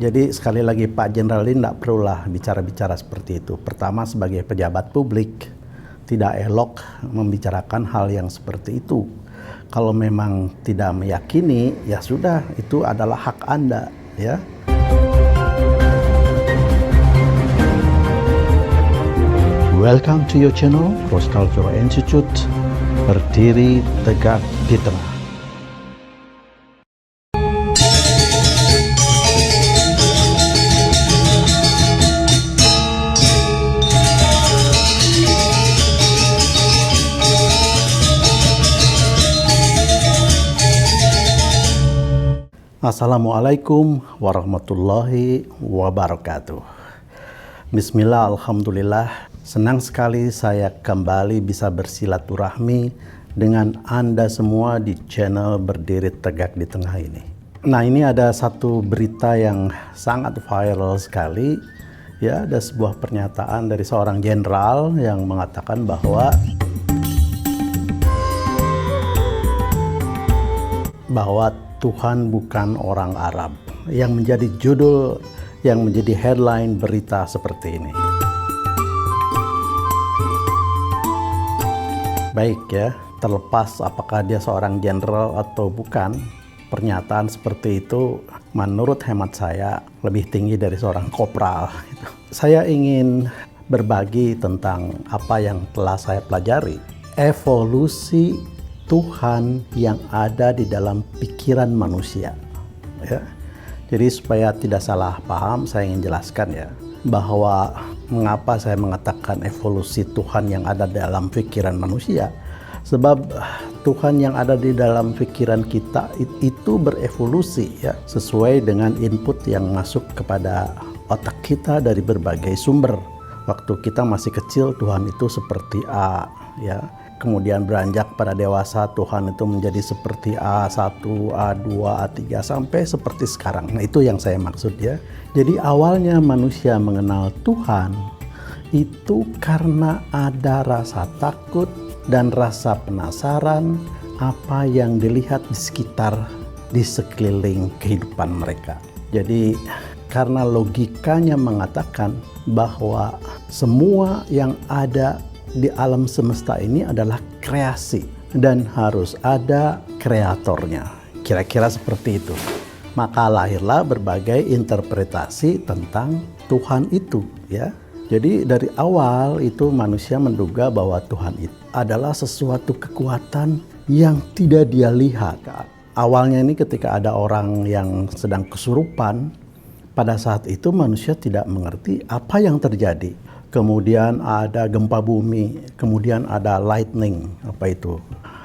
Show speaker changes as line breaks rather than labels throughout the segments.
Jadi sekali lagi Pak Jenderal ini tidak perlulah bicara-bicara seperti itu. Pertama, sebagai pejabat publik tidak elok membicarakan hal yang seperti itu. Kalau memang tidak meyakini, ya sudah, itu adalah hak Anda, ya. Welcome to your channel, Cross Cultural Institute, berdiri tegak di tengah. Assalamualaikum warahmatullahi wabarakatuh. Bismillah, alhamdulillah. Senang sekali saya kembali bisa bersilaturahmi dengan Anda semua di channel Berdiri Tegak di Tengah ini. Nah, ini ada satu berita yang sangat viral sekali. Ya, ada sebuah pernyataan dari seorang jenderal yang mengatakan bahwa Tuhan bukan orang Arab, yang menjadi judul, yang menjadi headline berita seperti ini. Baik ya, terlepas apakah dia seorang jenderal atau bukan, pernyataan seperti itu menurut hemat saya lebih tinggi dari seorang kopral. Saya ingin berbagi tentang apa yang telah saya pelajari. Evolusi Tuhan yang ada di dalam pikiran manusia, ya. Jadi supaya tidak salah paham, saya ingin jelaskan ya, bahwa mengapa saya mengatakan evolusi Tuhan yang ada dalam pikiran manusia. Sebab Tuhan yang ada di dalam pikiran kita itu berevolusi ya, sesuai dengan input yang masuk kepada otak kita dari berbagai sumber. Waktu kita masih kecil, Tuhan itu seperti A, ya. Kemudian beranjak pada dewasa, Tuhan itu menjadi seperti A1, A2, A3, sampai seperti sekarang. Nah, itu yang saya maksud ya. Jadi awalnya manusia mengenal Tuhan itu karena ada rasa takut dan rasa penasaran apa yang dilihat di sekitar, di sekeliling kehidupan mereka. Jadi karena logikanya mengatakan bahwa semua yang ada di alam semesta ini adalah kreasi dan harus ada kreatornya. Kira-kira seperti itu. Maka lahirlah berbagai interpretasi tentang Tuhan itu, ya. Jadi dari awal itu manusia menduga bahwa Tuhan itu adalah sesuatu kekuatan yang tidak dia lihat. Awalnya ini ketika ada orang yang sedang kesurupan, pada saat itu manusia tidak mengerti apa yang terjadi. Kemudian ada gempa bumi, kemudian ada lightning,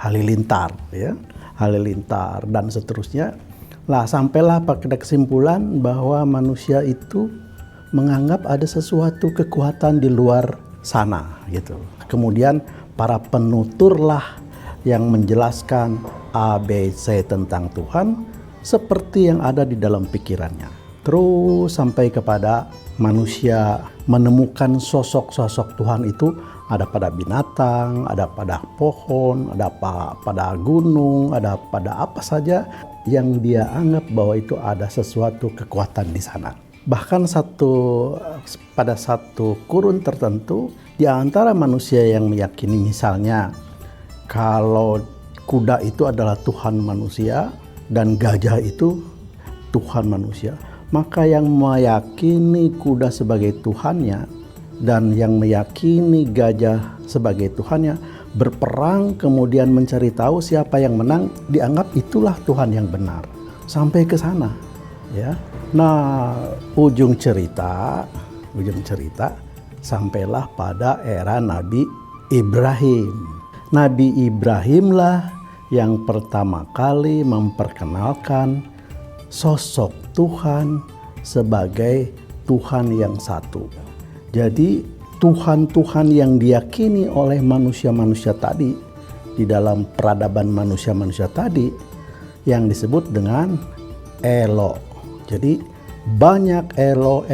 halilintar, ya, halilintar dan seterusnya. Lah sampailah pada kesimpulan bahwa manusia itu menganggap ada sesuatu kekuatan di luar sana, gitu. Kemudian para penuturlah yang menjelaskan A, B, C tentang Tuhan seperti yang ada di dalam pikirannya. Terus sampai kepada manusia menemukan sosok-sosok Tuhan itu ada pada binatang, ada pada pohon, ada pada gunung, ada pada apa saja yang dia anggap bahwa itu ada sesuatu kekuatan di sana. Bahkan pada satu kurun tertentu di antara manusia yang meyakini misalnya kalau kuda itu adalah Tuhan manusia dan gajah itu Tuhan manusia, maka yang meyakini kuda sebagai Tuhannya dan yang meyakini gajah sebagai Tuhannya berperang kemudian mencari tahu siapa yang menang, dianggap itulah Tuhan yang benar. Sampai ke sana, ya. Nah, ujung cerita sampailah pada era Nabi Ibrahim. Nabi Ibrahimlah yang pertama kali memperkenalkan sosok Tuhan sebagai Tuhan yang satu. Jadi Tuhan-Tuhan yang diyakini oleh manusia-manusia tadi di dalam peradaban manusia-manusia tadi yang disebut dengan Elo. Jadi banyak Elo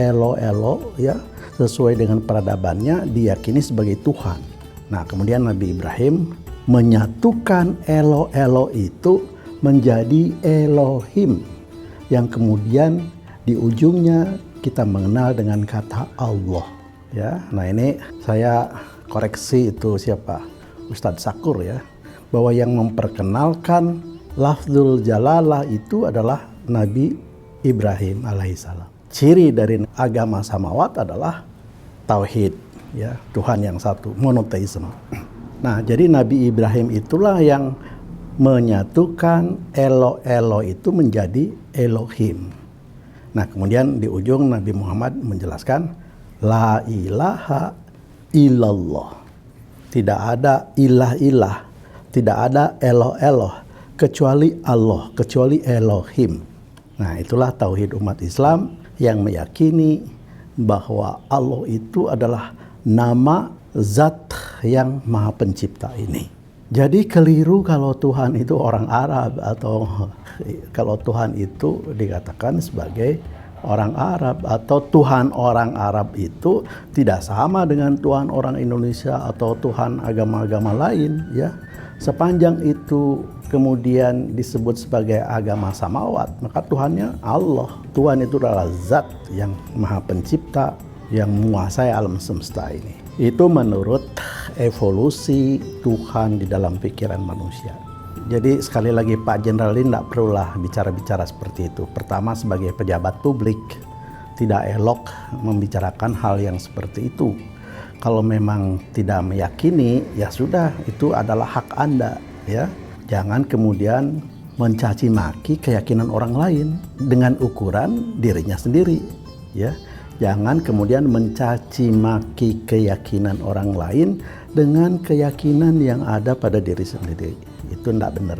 ya, sesuai dengan peradabannya diyakini sebagai Tuhan. Nah, kemudian Nabi Ibrahim menyatukan Elo itu menjadi Elohim yang kemudian Di ujungnya kita mengenal dengan kata Allah. Ya, nah ini saya koreksi itu siapa? Ustadz Sakur ya, bahwa yang memperkenalkan lafzul jalalah itu adalah Nabi Ibrahim alaihissalam. Ciri dari agama samawat adalah tauhid, ya, Tuhan yang satu, monoteisme. Nah, jadi Nabi Ibrahim itulah yang menyatukan Elo itu menjadi Elohim. Nah, kemudian di ujung Nabi Muhammad menjelaskan la ilaha illallah. Tidak ada ilah-ilah, tidak ada eloh-eloh kecuali Allah, kecuali Elohim. Nah, itulah tauhid umat Islam yang meyakini bahwa Allah itu adalah nama zat yang maha pencipta ini. Jadi keliru kalau Tuhan itu orang Arab, atau kalau Tuhan itu dikatakan sebagai orang Arab, atau Tuhan orang Arab itu tidak sama dengan Tuhan orang Indonesia atau Tuhan agama-agama lain, ya. Sepanjang itu kemudian disebut sebagai agama samawat, maka Tuhannya Allah. Tuhan itu adalah zat yang maha pencipta, yang menguasai alam semesta ini. Itu menurut evolusi Tuhan di dalam pikiran manusia. Jadi sekali lagi Pak Jenderal ini tidak perlulah bicara-bicara seperti itu. Pertama, sebagai pejabat publik tidak elok membicarakan hal yang seperti itu. Kalau memang tidak meyakini, ya sudah, itu adalah hak Anda, ya. Jangan kemudian mencaci maki keyakinan orang lain dengan ukuran dirinya sendiri, ya. Jangan kemudian mencaci maki keyakinan orang lain dengan keyakinan yang ada pada diri sendiri. Itu tidak benar.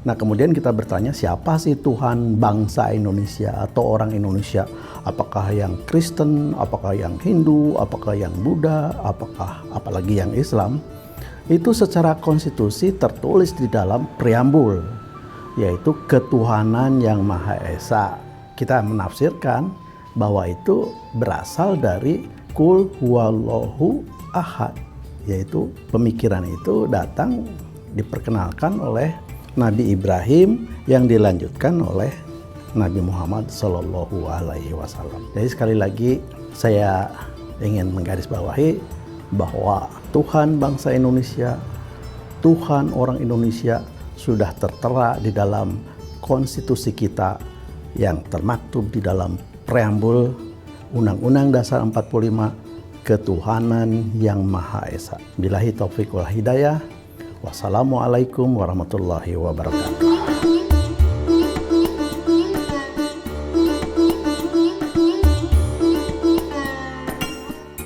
Nah, kemudian kita bertanya, siapa sih Tuhan bangsa Indonesia atau orang Indonesia? Apakah yang Kristen, apakah yang Hindu, apakah yang Buddha, apalagi yang Islam? Itu secara konstitusi tertulis di dalam preambul, yaitu ketuhanan yang Maha Esa. Kita menafsirkan bahwa itu berasal dari Qul huwallahu ahad, yaitu pemikiran itu datang diperkenalkan oleh Nabi Ibrahim yang dilanjutkan oleh Nabi Muhammad Sallallahu Alaihi Wasallam. Jadi sekali lagi saya ingin menggarisbawahi bahwa Tuhan bangsa Indonesia, Tuhan orang Indonesia sudah tertera di dalam konstitusi kita yang termaktub di dalam preambul Undang-Undang Dasar 45, ketuhanan yang Maha Esa. Billahi taufiq wal hidayah. Wassalamualaikum warahmatullahi wabarakatuh.